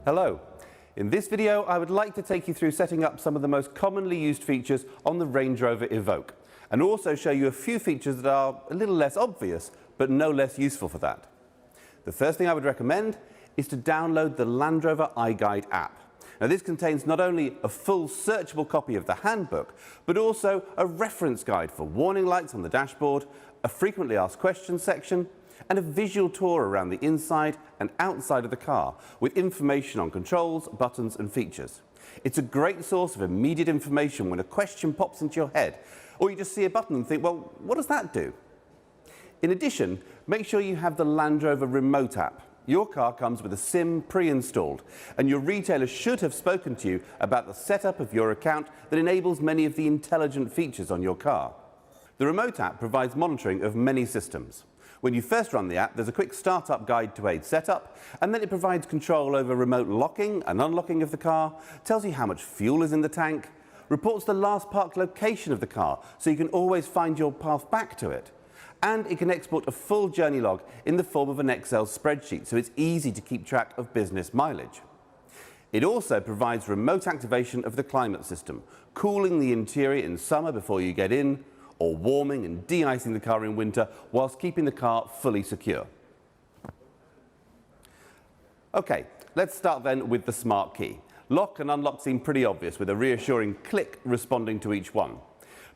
Hello. In this video, I would like to take you through setting up some of the most commonly used features on the Range Rover Evoque, and also show you a few features that are a little less obvious, but no less useful for that. The first thing I would recommend is to download the Land Rover iGuide app. Now, this contains not only a full searchable copy of the handbook, but also a reference guide for warning lights on the dashboard, a frequently asked questions section, and a visual tour around the inside and outside of the car with information on controls, buttons and features. It's a great source of immediate information when a question pops into your head, or you just see a button and think, well, what does that do? In addition, make sure you have the Land Rover remote app. Your car comes with a SIM pre-installed, and your retailer should have spoken to you about the setup of your account that enables many of the intelligent features on your car. The remote app provides monitoring of many systems. When you first run the app, there's a quick startup guide to aid setup, and then it provides control over remote locking and unlocking of the car, tells you how much fuel is in the tank, reports the last parked location of the car so you can always find your path back to it, and it can export a full journey log in the form of an Excel spreadsheet so it's easy to keep track of business mileage. It also provides remote activation of the climate system, cooling the interior in summer before you get in, or warming and de-icing the car in winter whilst keeping the car fully secure. Okay, let's start then with the smart key. Lock and unlock seem pretty obvious with a reassuring click responding to each one.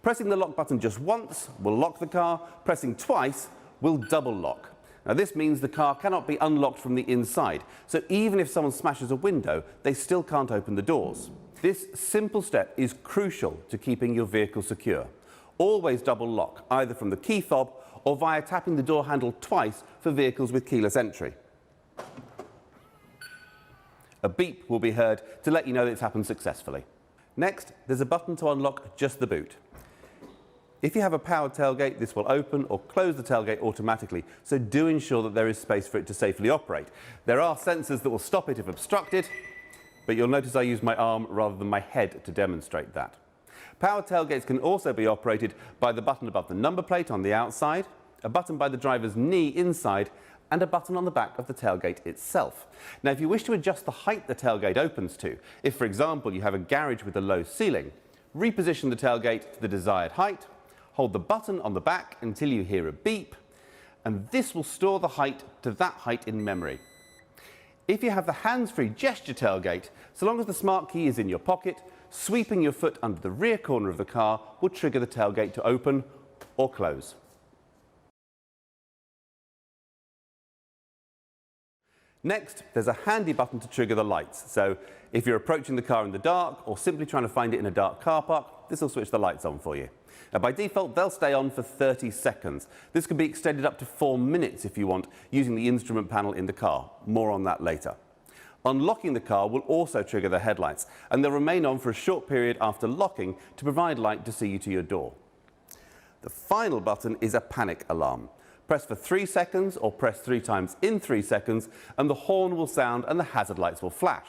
Pressing the lock button just once will lock the car, pressing twice will double lock. Now this means the car cannot be unlocked from the inside, so even if someone smashes a window, they still can't open the doors. This simple step is crucial to keeping your vehicle secure. Always double lock, either from the key fob or via tapping the door handle twice for vehicles with keyless entry. A beep will be heard to let you know that it's happened successfully. Next, there's a button to unlock just the boot. If you have a powered tailgate, this will open or close the tailgate automatically, so do ensure that there is space for it to safely operate. There are sensors that will stop it if obstructed, but you'll notice I use my arm rather than my head to demonstrate that. Powered tailgates can also be operated by the button above the number plate on the outside, a button by the driver's knee inside, and a button on the back of the tailgate itself. Now, if you wish to adjust the height the tailgate opens to, if, for example, you have a garage with a low ceiling, reposition the tailgate to the desired height, hold the button on the back until you hear a beep, and this will store the height to that height in memory. If you have the hands-free gesture tailgate, so long as the smart key is in your pocket, sweeping your foot under the rear corner of the car will trigger the tailgate to open or close. Next, there's a handy button to trigger the lights. So if you're approaching the car in the dark or simply trying to find it in a dark car park, this will switch the lights on for you. Now, by default, they'll stay on for 30 seconds. This can be extended up to 4 minutes if you want, using the instrument panel in the car. More on that later. Unlocking the car will also trigger the headlights, and they'll remain on for a short period after locking to provide light to see you to your door. The final button is a panic alarm. Press for 3 seconds or press 3 times in 3 seconds, and the horn will sound and the hazard lights will flash.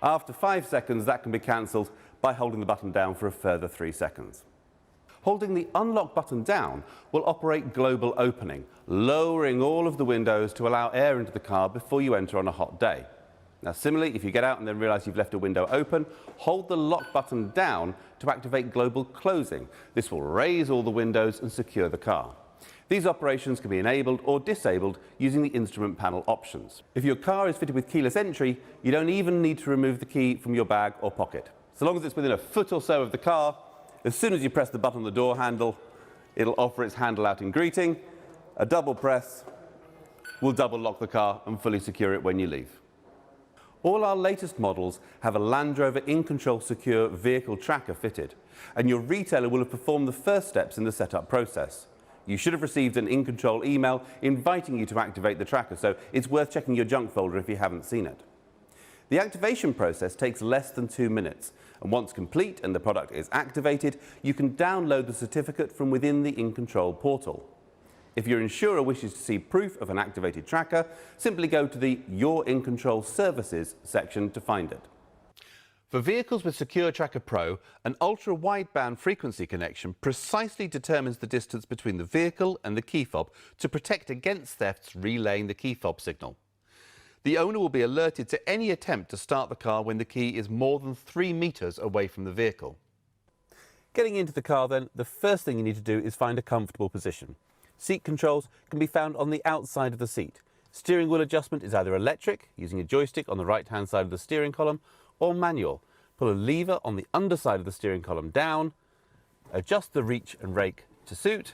After 5 seconds, that can be cancelled by holding the button down for a further 3 seconds. Holding the unlock button down will operate global opening, lowering all of the windows to allow air into the car before you enter on a hot day. Now, similarly, if you get out and then realise you've left a window open, hold the lock button down to activate global closing. This will raise all the windows and secure the car. These operations can be enabled or disabled using the instrument panel options. If your car is fitted with keyless entry, you don't even need to remove the key from your bag or pocket. So long as it's within a foot or so of the car, as soon as you press the button on the door handle, it'll offer its handle out in greeting. A double press will double lock the car and fully secure it when you leave. All our latest models have a Land Rover InControl Secure Vehicle Tracker fitted, and your retailer will have performed the first steps in the setup process. You should have received an InControl email inviting you to activate the tracker, so it's worth checking your junk folder if you haven't seen it. The activation process takes less than 2 minutes, and once complete and the product is activated, you can download the certificate from within the InControl portal. If your insurer wishes to see proof of an activated tracker, simply go to the Your InControl Services section to find it. For vehicles with Secure Tracker Pro, an ultra-wideband frequency connection precisely determines the distance between the vehicle and the key fob to protect against thefts relaying the key fob signal. The owner will be alerted to any attempt to start the car when the key is more than 3 meters away from the vehicle. Getting into the car then, the first thing you need to do is find a comfortable position. Seat controls can be found on the outside of the seat. Steering wheel adjustment is either electric, using a joystick on the right-hand side of the steering column, or manual. Pull a lever on the underside of the steering column down, adjust the reach and rake to suit,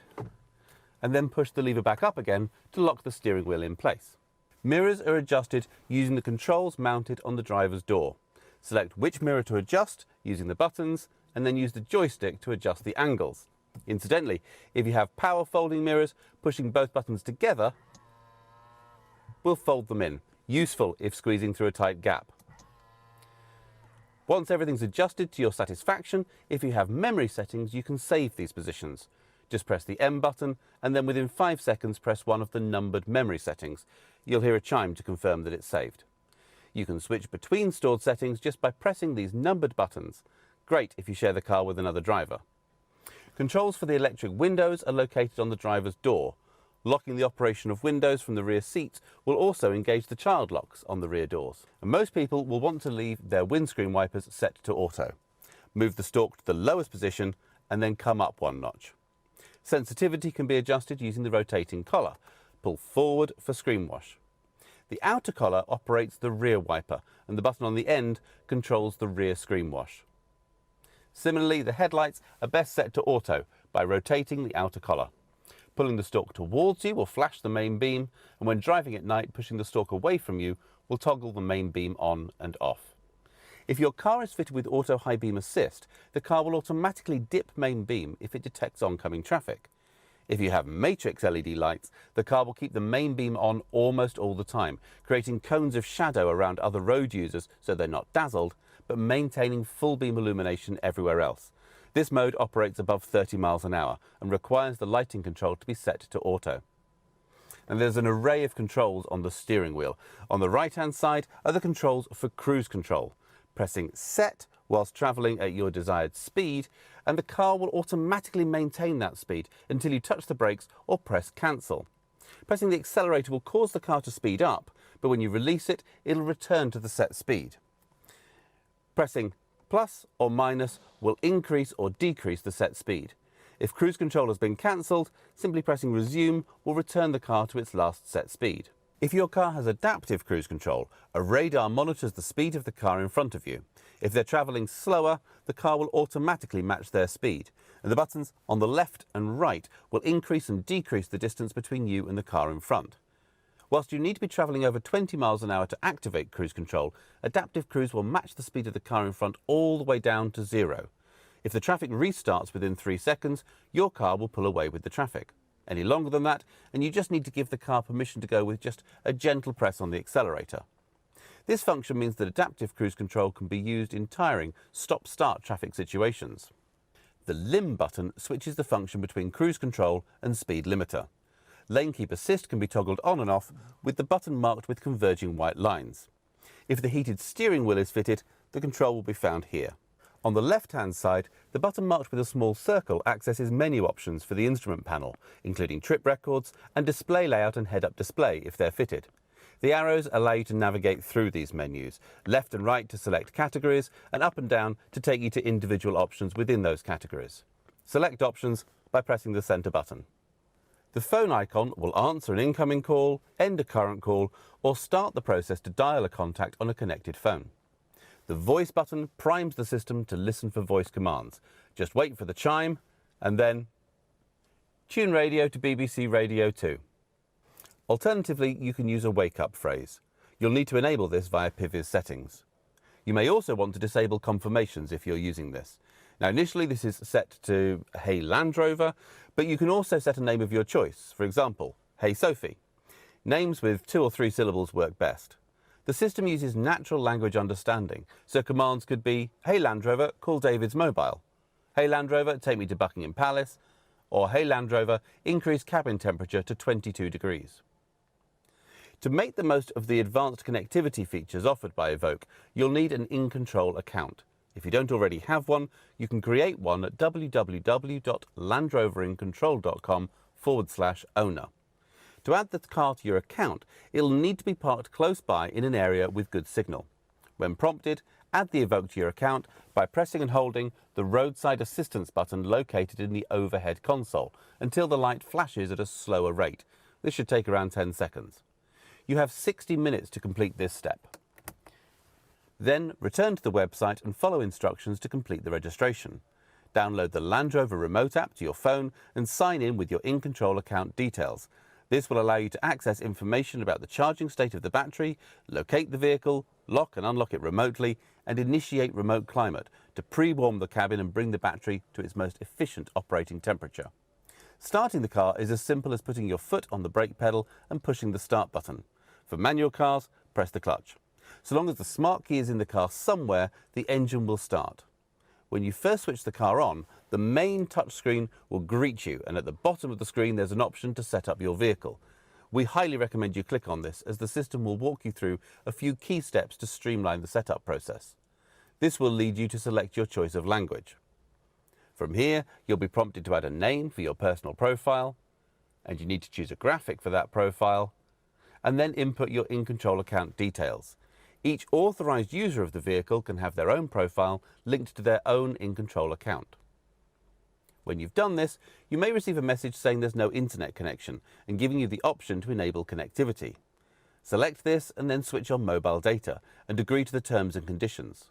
and then push the lever back up again to lock the steering wheel in place. Mirrors are adjusted using the controls mounted on the driver's door. Select which mirror to adjust using the buttons, and then use the joystick to adjust the angles. Incidentally, if you have power folding mirrors, pushing both buttons together will fold them in, useful if squeezing through a tight gap. Once everything's adjusted to your satisfaction, if you have memory settings, you can save these positions. Just press the M button, and then within 5 seconds press one of the numbered memory settings. You'll hear a chime to confirm that it's saved. You can switch between stored settings just by pressing these numbered buttons. Great if you share the car with another driver. Controls for the electric windows are located on the driver's door. Locking the operation of windows from the rear seats will also engage the child locks on the rear doors. And most people will want to leave their windscreen wipers set to auto. Move the stalk to the lowest position and then come up one notch. Sensitivity can be adjusted using the rotating collar. Pull forward for screen wash. The outer collar operates the rear wiper, and the button on the end controls the rear screen wash. Similarly, the headlights are best set to auto by rotating the outer collar. Pulling the stalk towards you will flash the main beam, and when driving at night, pushing the stalk away from you will toggle the main beam on and off. If your car is fitted with auto high beam assist, the car will automatically dip main beam if it detects oncoming traffic. If you have matrix LED lights, the car will keep the main beam on almost all the time, creating cones of shadow around other road users so they're not dazzled, but maintaining full beam illumination everywhere else. This mode operates above 30 miles an hour and requires the lighting control to be set to auto. And there's an array of controls on the steering wheel. On the right-hand side are the controls for cruise control. Pressing set whilst travelling at your desired speed, and the car will automatically maintain that speed until you touch the brakes or press cancel. Pressing the accelerator will cause the car to speed up, but when you release it, it'll return to the set speed. Pressing plus or minus will increase or decrease the set speed. If cruise control has been cancelled, simply pressing resume will return the car to its last set speed. If your car has adaptive cruise control, a radar monitors the speed of the car in front of you. If they're travelling slower, the car will automatically match their speed, and the buttons on the left and right will increase and decrease the distance between you and the car in front. Whilst you need to be travelling over 20 miles an hour to activate cruise control, adaptive cruise will match the speed of the car in front all the way down to 0. If the traffic restarts within 3 seconds, your car will pull away with the traffic. Any longer than that, and you just need to give the car permission to go with just a gentle press on the accelerator. This function means that adaptive cruise control can be used in tiring stop-start traffic situations. The limb button switches the function between cruise control and speed limiter. Lane keep assist can be toggled on and off with the button marked with converging white lines. If the heated steering wheel is fitted, the control will be found here. On the left-hand side, the button marked with a small circle accesses menu options for the instrument panel, including trip records and display layout and head-up display if they're fitted. The arrows allow you to navigate through these menus, left and right to select categories, and up and down to take you to individual options within those categories. Select options by pressing the center button. The phone icon will answer an incoming call, end a current call, or start the process to dial a contact on a connected phone. The voice button primes the system to listen for voice commands. Just wait for the chime, and then tune radio to BBC Radio 2. Alternatively, you can use a wake-up phrase. You'll need to enable this via PIVI's settings. You may also want to disable confirmations if you're using this. Now, initially this is set to Hey Land Rover, but you can also set a name of your choice. For example, Hey Sophie. Names with 2 or 3 syllables work best. The system uses natural language understanding, so commands could be, Hey Land Rover, call David's mobile. Hey Land Rover, take me to Buckingham Palace. Or Hey Land Rover, increase cabin temperature to 22 degrees. To make the most of the advanced connectivity features offered by Evoque, you'll need an in-control account. If you don't already have one, you can create one at www.landroverincontrol.com/owner. To add the car to your account, it'll need to be parked close by in an area with good signal. When prompted, add the Evoque to your account by pressing and holding the roadside assistance button located in the overhead console until the light flashes at a slower rate. This should take around 10 seconds. You have 60 minutes to complete this step. Then return to the website and follow instructions to complete the registration. Download the Land Rover remote app to your phone and sign in with your in-control account details. This will allow you to access information about the charging state of the battery, locate the vehicle, lock and unlock it remotely, and initiate remote climate to pre-warm the cabin and bring the battery to its most efficient operating temperature. Starting the car is as simple as putting your foot on the brake pedal and pushing the start button. For manual cars, press the clutch. So long as the smart key is in the car somewhere, the engine will start. When you first switch the car on, the main touchscreen will greet you, and at the bottom of the screen there's an option to set up your vehicle. We highly recommend you click on this, as the system will walk you through a few key steps to streamline the setup process. This will lead you to select your choice of language. From here, you'll be prompted to add a name for your personal profile, and you need to choose a graphic for that profile, and then input your in-control account details. Each authorized user of the vehicle can have their own profile linked to their own in-control account. When you've done this, you may receive a message saying there's no internet connection and giving you the option to enable connectivity. Select this and then switch on mobile data and agree to the terms and conditions.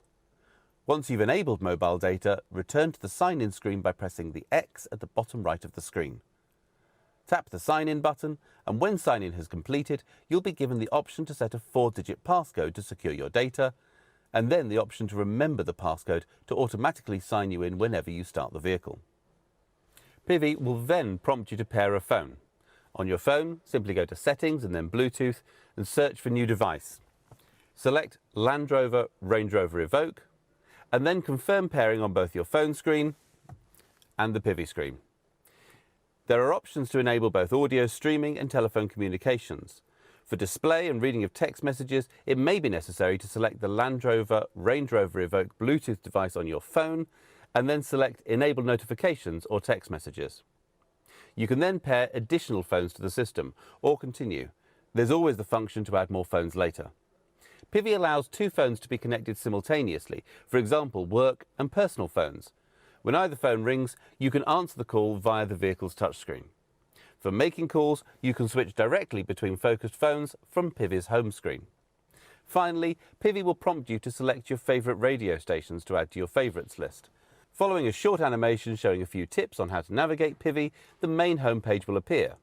Once you've enabled mobile data, return to the sign-in screen by pressing the X at the bottom right of the screen. Tap the sign-in button, and when sign-in has completed, you'll be given the option to set a 4-digit passcode to secure your data, and then the option to remember the passcode to automatically sign you in whenever you start the vehicle. PIVI will then prompt you to pair a phone. On your phone, simply go to Settings and then Bluetooth and search for New Device. Select Land Rover Range Rover Evoque, and then confirm pairing on both your phone screen and the PIVI screen. There are options to enable both audio streaming and telephone communications. For display and reading of text messages, it may be necessary to select the Land Rover Range Rover Evoque Bluetooth device on your phone and then select Enable Notifications or Text Messages. You can then pair additional phones to the system or continue. There's always the function to add more phones later. PIVI allows 2 phones to be connected simultaneously, for example, work and personal phones. When either phone rings, you can answer the call via the vehicle's touchscreen. For making calls, you can switch directly between focused phones from PIVI's home screen. Finally, PIVI will prompt you to select your favourite radio stations to add to your favourites list. Following a short animation showing a few tips on how to navigate PIVI, the main homepage will appear.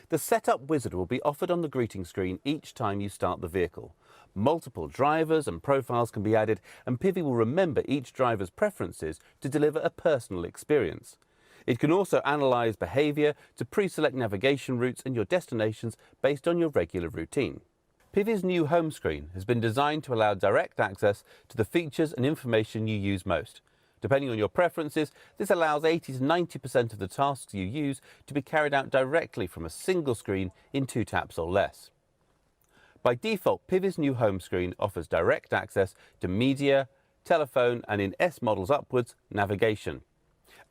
The Setup Wizard will be offered on the greeting screen each time you start the vehicle. Multiple drivers and profiles can be added, and PIVI will remember each driver's preferences to deliver a personal experience. It can also analyse behaviour to pre-select navigation routes and your destinations based on your regular routine. PIVI's new home screen has been designed to allow direct access to the features and information you use most. Depending on your preferences, this allows 80 to 90% of the tasks you use to be carried out directly from a single screen in 2 taps or less. By default, PIVI's new home screen offers direct access to media, telephone, and in S models upwards, navigation,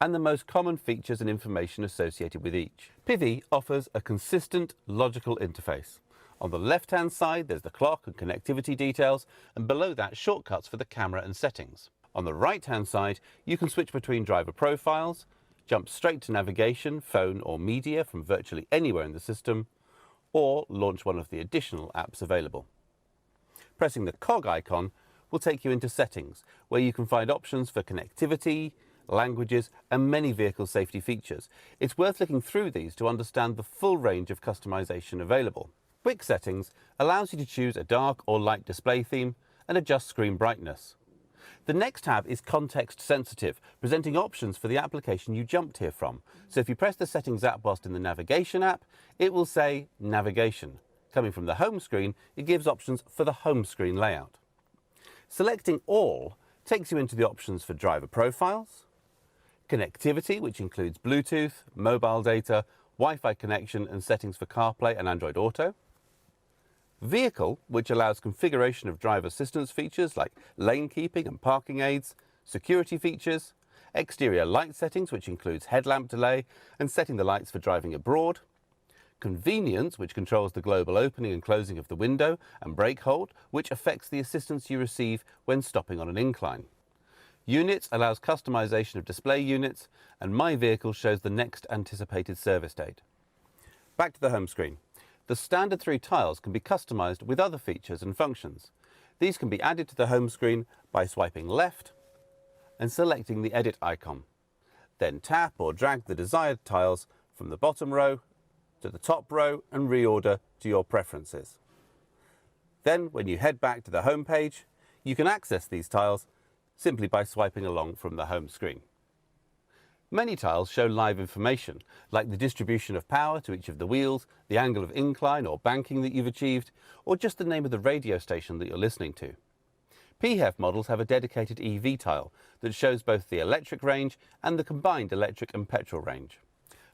and the most common features and information associated with each. PIVI offers a consistent, logical interface. On the left-hand side, there's the clock and connectivity details, and below that, shortcuts for the camera and settings. On the right-hand side, you can switch between driver profiles, jump straight to navigation, phone, or media from virtually anywhere in the system, or launch one of the additional apps available. Pressing the cog icon will take you into Settings, where you can find options for connectivity, languages, and many vehicle safety features. It's worth looking through these to understand the full range of customization available. Quick Settings allows you to choose a dark or light display theme and adjust screen brightness. The next tab is context sensitive, presenting options for the application you jumped here from. So if you press the Settings app whilst in the Navigation app, it will say Navigation. Coming from the home screen, it gives options for the home screen layout. Selecting All takes you into the options for driver profiles, connectivity, which includes Bluetooth, mobile data, Wi-Fi connection and settings for CarPlay and Android Auto, Vehicle, which allows configuration of driver assistance features like lane keeping and parking aids, security features, exterior light settings, which includes headlamp delay and setting the lights for driving abroad, convenience, which controls the global opening and closing of the window, and brake hold, which affects the assistance you receive when stopping on an incline. Units allows customization of display units, and My Vehicle shows the next anticipated service date. Back to the home screen. The standard 3 tiles can be customized with other features and functions. These can be added to the home screen by swiping left and selecting the edit icon. Then tap or drag the desired tiles from the bottom row to the top row and reorder to your preferences. Then, when you head back to the home page, you can access these tiles simply by swiping along from the home screen. Many tiles show live information, like the distribution of power to each of the wheels, the angle of incline or banking that you've achieved, or just the name of the radio station that you're listening to. PHEV models have a dedicated EV tile that shows both the electric range and the combined electric and petrol range.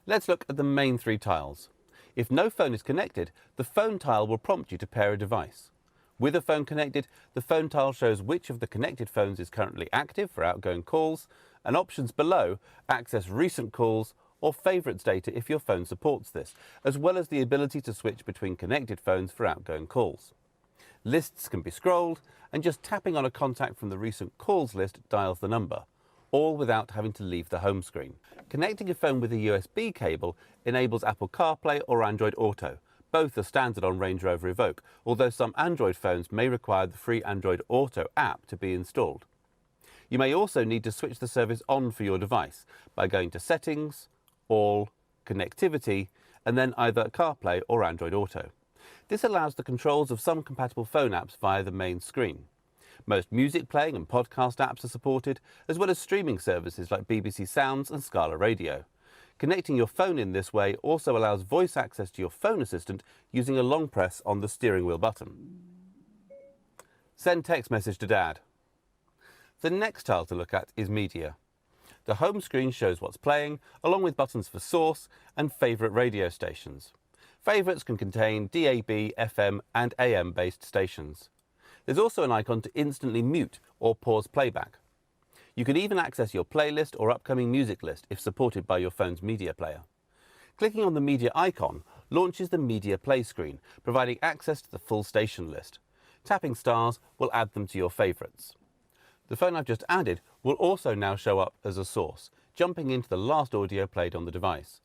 Let's look at the main 3 tiles. If no phone is connected, the phone tile will prompt you to pair a device. With a phone connected, the phone tile shows which of the connected phones is currently active for outgoing calls, and options below access recent calls or favorites data if your phone supports this, as well as the ability to switch between connected phones for outgoing calls. Lists can be scrolled, and just tapping on a contact from the recent calls list dials the number, all without having to leave the home screen. Connecting a phone with a USB cable enables Apple CarPlay or Android Auto. Both are standard on Range Rover Evoque, although some Android phones may require the free Android Auto app to be installed. You may also need to switch the service on for your device by going to Settings, All, Connectivity, and then either CarPlay or Android Auto. This allows the controls of some compatible phone apps via the main screen. Most music playing and podcast apps are supported, as well as streaming services like BBC Sounds and Scala Radio. Connecting your phone in this way also allows voice access to your phone assistant using a long press on the steering wheel button. Send text message to Dad. The next tile to look at is Media. The home screen shows what's playing, along with buttons for source and favourite radio stations. Favourites can contain DAB, FM and AM based stations. There's also an icon to instantly mute or pause playback. You can even access your playlist or upcoming music list if supported by your phone's media player. Clicking on the media icon launches the Media Play screen, providing access to the full station list. Tapping stars will add them to your favourites. The phone I've just added will also now show up as a source, jumping into the last audio played on the device.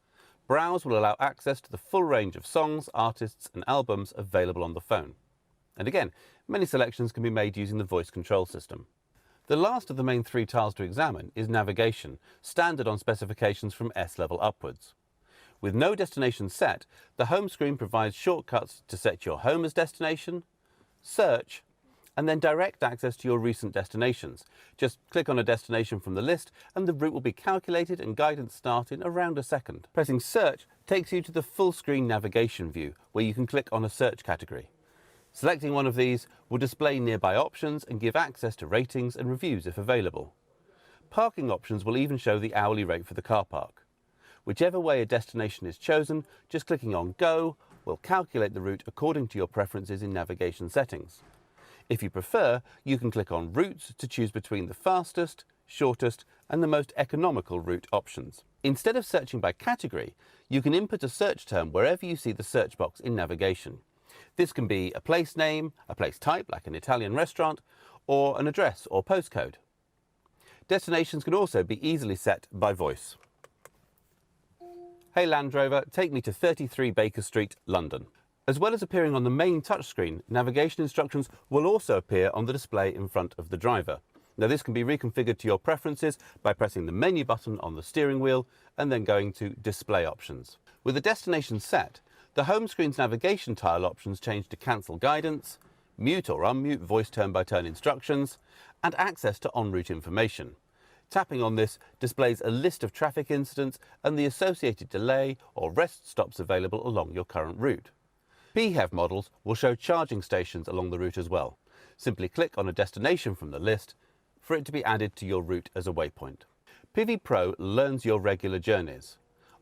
Browse will allow access to the full range of songs, artists and albums available on the phone. And again, many selections can be made using the voice control system. The last of the main 3 tiles to examine is Navigation, standard on specifications from S level upwards. With no destination set, the home screen provides shortcuts to set your home as destination, search, and then direct access to your recent destinations. Just click on a destination from the list and the route will be calculated and guidance start in around a second. Pressing search takes you to the full screen navigation view where you can click on a search category. Selecting one of these will display nearby options and give access to ratings and reviews if available. Parking options will even show the hourly rate for the car park. Whichever way a destination is chosen, just clicking on Go will calculate the route according to your preferences in navigation settings. If you prefer, you can click on Routes to choose between the fastest, shortest and the most economical route options. Instead of searching by category, you can input a search term wherever you see the search box in navigation. This can be a place name, a place type like an Italian restaurant, or an address or postcode. Destinations can also be easily set by voice. Hey Land Rover, take me to 33 Baker Street, London. As well as appearing on the main touchscreen, navigation instructions will also appear on the display in front of the driver. Now this can be reconfigured to your preferences by pressing the menu button on the steering wheel and then going to Display Options. With the destination set, the home screen's navigation tile options change to Cancel Guidance, Mute or Unmute Voice Turn-by-Turn instructions, and access to en route information. Tapping on this displays a list of traffic incidents and the associated delay or rest stops available along your current route. PHEV models will show charging stations along the route as well. Simply click on a destination from the list for it to be added to your route as a waypoint. PIVI Pro learns your regular journeys.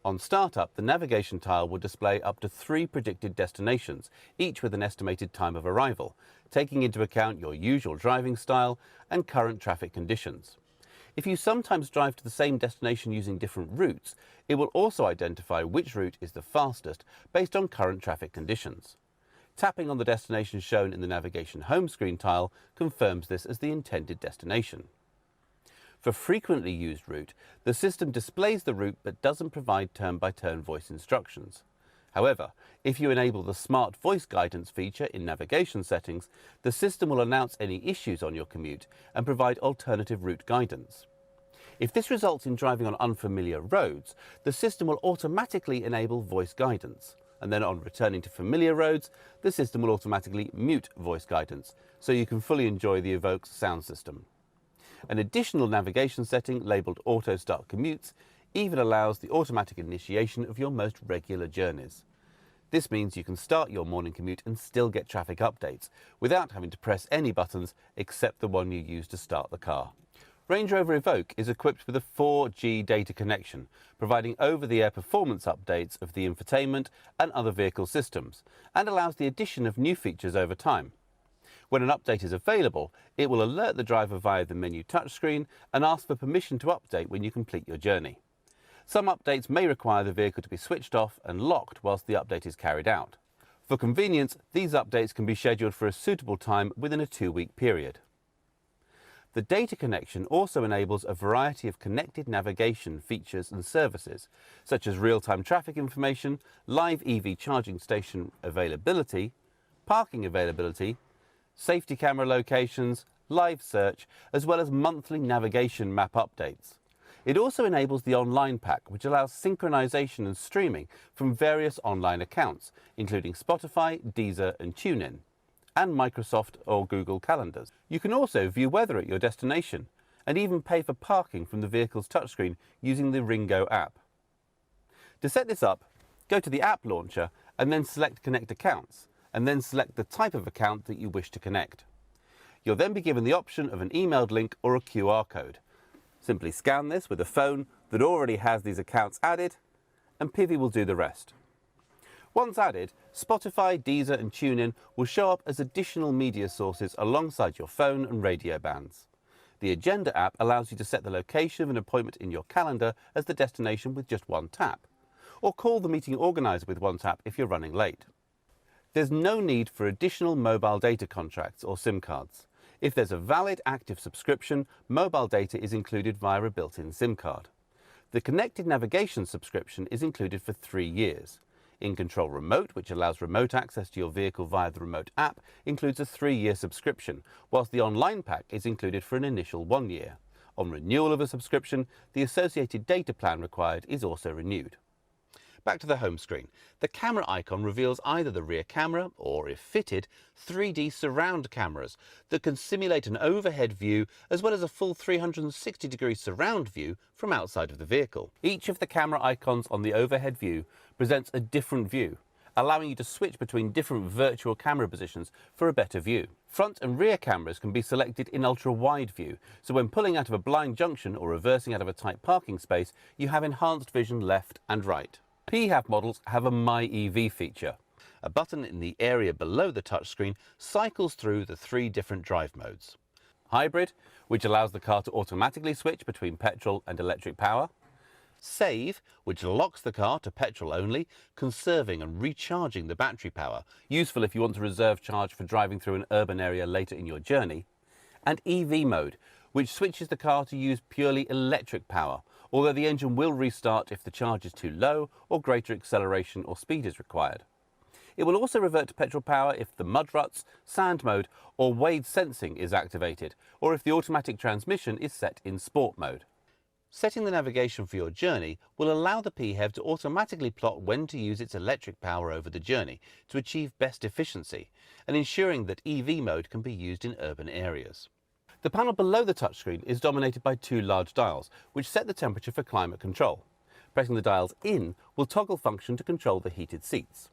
On startup, the navigation tile will display up to 3 predicted destinations, each with an estimated time of arrival, taking into account your usual driving style and current traffic conditions. If you sometimes drive to the same destination using different routes, it will also identify which route is the fastest based on current traffic conditions. Tapping on the destination shown in the navigation home screen tile confirms this as the intended destination. For frequently used route, the system displays the route but doesn't provide turn-by-turn voice instructions. However, if you enable the Smart Voice Guidance feature in navigation settings, the system will announce any issues on your commute and provide alternative route guidance. If this results in driving on unfamiliar roads, the system will automatically enable voice guidance. And then on returning to familiar roads, the system will automatically mute voice guidance, so you can fully enjoy the Evoque's sound system. An additional navigation setting labelled Auto Start Commutes even allows the automatic initiation of your most regular journeys. This means you can start your morning commute and still get traffic updates without having to press any buttons except the one you use to start the car. Range Rover Evoque is equipped with a 4G data connection, providing over-the-air performance updates of the infotainment and other vehicle systems, and allows the addition of new features over time. When an update is available, it will alert the driver via the menu touchscreen and ask for permission to update when you complete your journey. Some updates may require the vehicle to be switched off and locked whilst the update is carried out. For convenience, these updates can be scheduled for a suitable time within a 2-week period. The data connection also enables a variety of connected navigation features and services, such as real-time traffic information, live EV charging station availability, parking availability, safety camera locations, live search, as well as monthly navigation map updates. It also enables the online pack, which allows synchronization and streaming from various online accounts, including Spotify, Deezer and TuneIn, and Microsoft or Google calendars. You can also view weather at your destination and even pay for parking from the vehicle's touchscreen using the Ringo app. To set this up, go to the app launcher and then select Connect Accounts, and then select the type of account that you wish to connect. You'll then be given the option of an emailed link or a QR code. Simply scan this with a phone that already has these accounts added, and PIVI will do the rest. Once added, Spotify, Deezer and TuneIn will show up as additional media sources alongside your phone and radio bands. The Agenda app allows you to set the location of an appointment in your calendar as the destination with just one tap, or call the meeting organizer with one tap if you're running late. There's no need for additional mobile data contracts or SIM cards. If there's a valid active subscription, mobile data is included via a built-in SIM card. The connected navigation subscription is included for 3 years. InControl Remote, which allows remote access to your vehicle via the remote app, includes a 3-year subscription, whilst the online pack is included for an initial 1 year. On renewal of a subscription, the associated data plan required is also renewed. Back to the home screen. The camera icon reveals either the rear camera or, if fitted, 3D surround cameras that can simulate an overhead view as well as a full 360-degree surround view from outside of the vehicle. Each of the camera icons on the overhead view presents a different view, allowing you to switch between different virtual camera positions for a better view. Front and rear cameras can be selected in ultra-wide view, so when pulling out of a blind junction or reversing out of a tight parking space, you have enhanced vision left and right. PHEV models have a My EV feature. A button in the area below the touchscreen cycles through the 3 different drive modes. Hybrid, which allows the car to automatically switch between petrol and electric power. Save, which locks the car to petrol only, conserving and recharging the battery power, useful if you want to reserve charge for driving through an urban area later in your journey. And EV mode, which switches the car to use purely electric power, although the engine will restart if the charge is too low or greater acceleration or speed is required. It will also revert to petrol power if the mud ruts, sand mode or wade sensing is activated, or if the automatic transmission is set in sport mode. Setting the navigation for your journey will allow the PHEV to automatically plot when to use its electric power over the journey to achieve best efficiency, and ensuring that EV mode can be used in urban areas. The panel below the touchscreen is dominated by 2 large dials, which set the temperature for climate control. Pressing the dials in will toggle function to control the heated seats.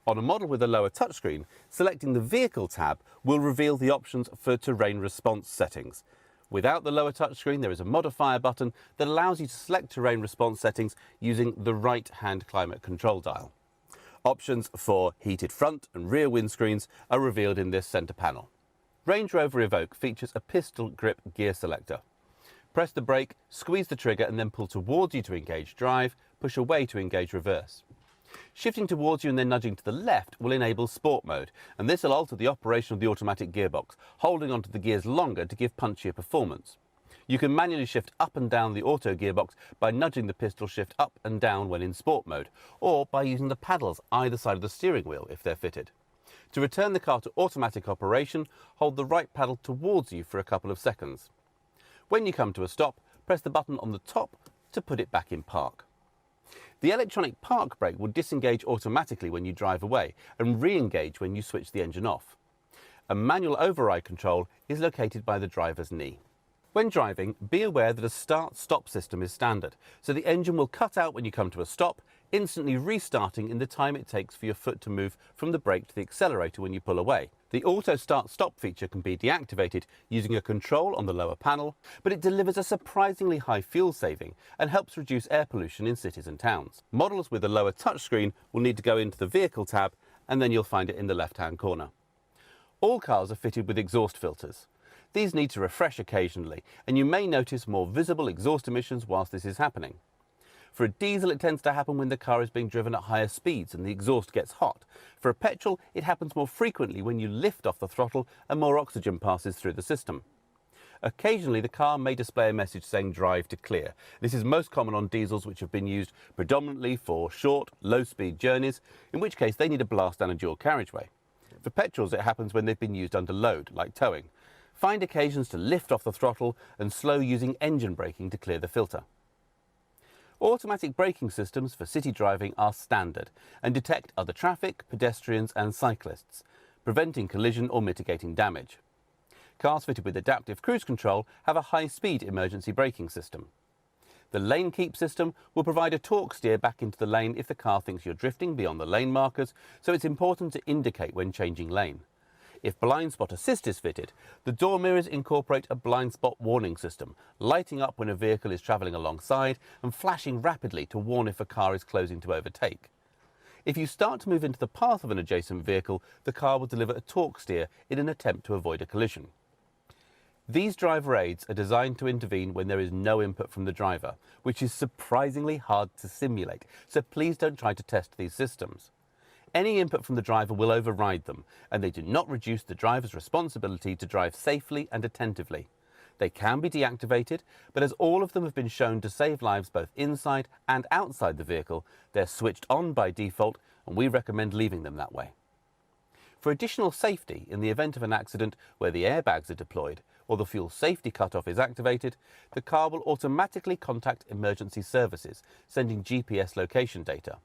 On a model with a lower touchscreen, selecting the Vehicle tab will reveal the options for terrain response settings, Without the lower touchscreen, there is a modifier button that allows you to select terrain response settings using the right-hand climate control dial. Options for heated front and rear windscreens are revealed in this centre panel. Range Rover Evoque features a pistol grip gear selector. Press the brake, squeeze the trigger and then pull towards you to engage drive, push away to engage reverse. Shifting towards you and then nudging to the left will enable sport mode, and this will alter the operation of the automatic gearbox, holding onto the gears longer to give punchier performance. You can manually shift up and down the auto gearbox by nudging the pistol shift up and down when in sport mode, or by using the paddles either side of the steering wheel if they're fitted. To return the car to automatic operation, hold the right paddle towards you for a couple of seconds. When you come to a stop, press the button on the top to put it back in park. The electronic park brake will disengage automatically when you drive away and re-engage when you switch the engine off. A manual override control is located by the driver's knee. When driving, be aware that a start-stop system is standard, so the engine will cut out when you come to a stop, instantly restarting in the time it takes for your foot to move from the brake to the accelerator when you pull away. The auto start-stop feature can be deactivated using a control on the lower panel, but it delivers a surprisingly high fuel saving and helps reduce air pollution in cities and towns. Models with a lower touchscreen will need to go into the Vehicle tab, and then you'll find it in the left-hand corner. All cars are fitted with exhaust filters. These need to refresh occasionally, and you may notice more visible exhaust emissions whilst this is happening. For a diesel, it tends to happen when the car is being driven at higher speeds and the exhaust gets hot. For a petrol, it happens more frequently when you lift off the throttle and more oxygen passes through the system. Occasionally, the car may display a message saying drive to clear. This is most common on diesels which have been used predominantly for short, low-speed journeys, in which case they need a blast down a dual carriageway. For petrols, it happens when they've been used under load, like towing. Find occasions to lift off the throttle and slow using engine braking to clear the filter. Automatic braking systems for city driving are standard and detect other traffic, pedestrians and cyclists, preventing collision or mitigating damage. Cars fitted with adaptive cruise control have a high-speed emergency braking system. The lane keep system will provide a torque steer back into the lane if the car thinks you're drifting beyond the lane markers, so it's important to indicate when changing lane. If blind spot assist is fitted, the door mirrors incorporate a blind spot warning system, lighting up when a vehicle is travelling alongside and flashing rapidly to warn if a car is closing to overtake. If you start to move into the path of an adjacent vehicle, the car will deliver a torque steer in an attempt to avoid a collision. These driver aids are designed to intervene when there is no input from the driver, which is surprisingly hard to simulate, so please don't try to test these systems. Any input from the driver will override them, and they do not reduce the driver's responsibility to drive safely and attentively. They can be deactivated, but as all of them have been shown to save lives both inside and outside the vehicle, they're switched on by default, and we recommend leaving them that way. For additional safety, in the event of an accident where the airbags are deployed or the fuel safety cutoff is activated, the car will automatically contact emergency services, sending GPS location data.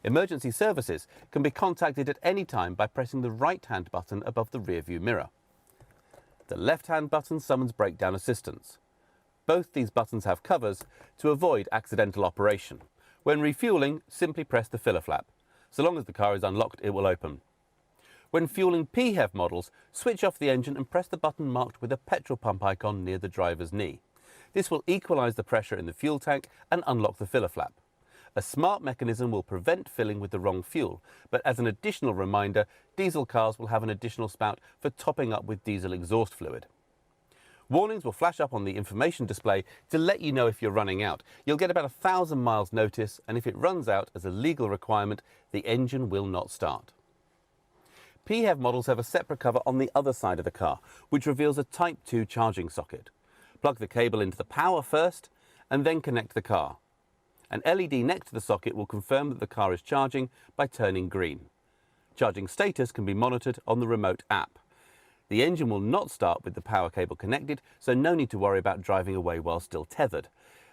Emergency services can be contacted at any time by pressing the right-hand button above the rear-view mirror. The left-hand button summons breakdown assistance. Both these buttons have covers to avoid accidental operation. When refuelling, simply press the filler flap. So long as the car is unlocked, it will open. When fueling PHEV models, switch off the engine and press the button marked with a petrol pump icon near the driver's knee. This will equalise the pressure in the fuel tank and unlock the filler flap. A smart mechanism will prevent filling with the wrong fuel, but as an additional reminder, diesel cars will have an additional spout for topping up with diesel exhaust fluid. Warnings will flash up on the information display to let you know if you're running out. You'll get about 1,000 miles notice, and if it runs out as a legal requirement, the engine will not start. PHEV models have a separate cover on the other side of the car, which reveals a Type 2 charging socket. Plug the cable into the power first, and then connect the car. An LED next to the socket will confirm that the car is charging by turning green. Charging status can be monitored on the remote app. The engine will not start with the power cable connected, so no need to worry about driving away while still tethered.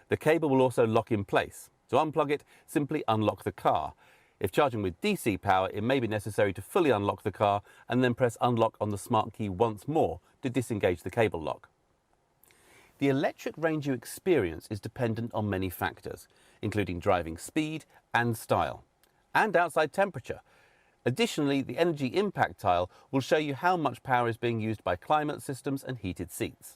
The cable will also lock in place. To unplug it, simply unlock the car. If charging with DC power, it may be necessary to fully unlock the car and then press unlock on the smart key once more to disengage the cable lock. The electric range you experience is dependent on many factors, including driving speed and style, and outside temperature. Additionally, the energy impact tile will show you how much power is being used by climate systems and heated seats.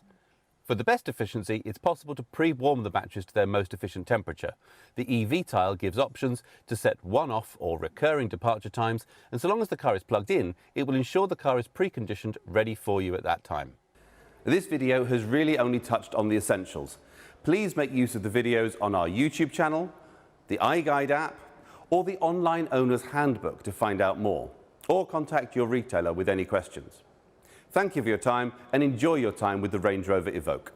For the best efficiency, it's possible to pre-warm the batteries to their most efficient temperature. The EV tile gives options to set one-off or recurring departure times, and so long as the car is plugged in, it will ensure the car is preconditioned ready for you at that time. This video has really only touched on the essentials. Please make use of the videos on our YouTube channel, the iGuide app, or the Online Owner's Handbook to find out more, or contact your retailer with any questions. Thank you for your time and enjoy your time with the Range Rover Evoque.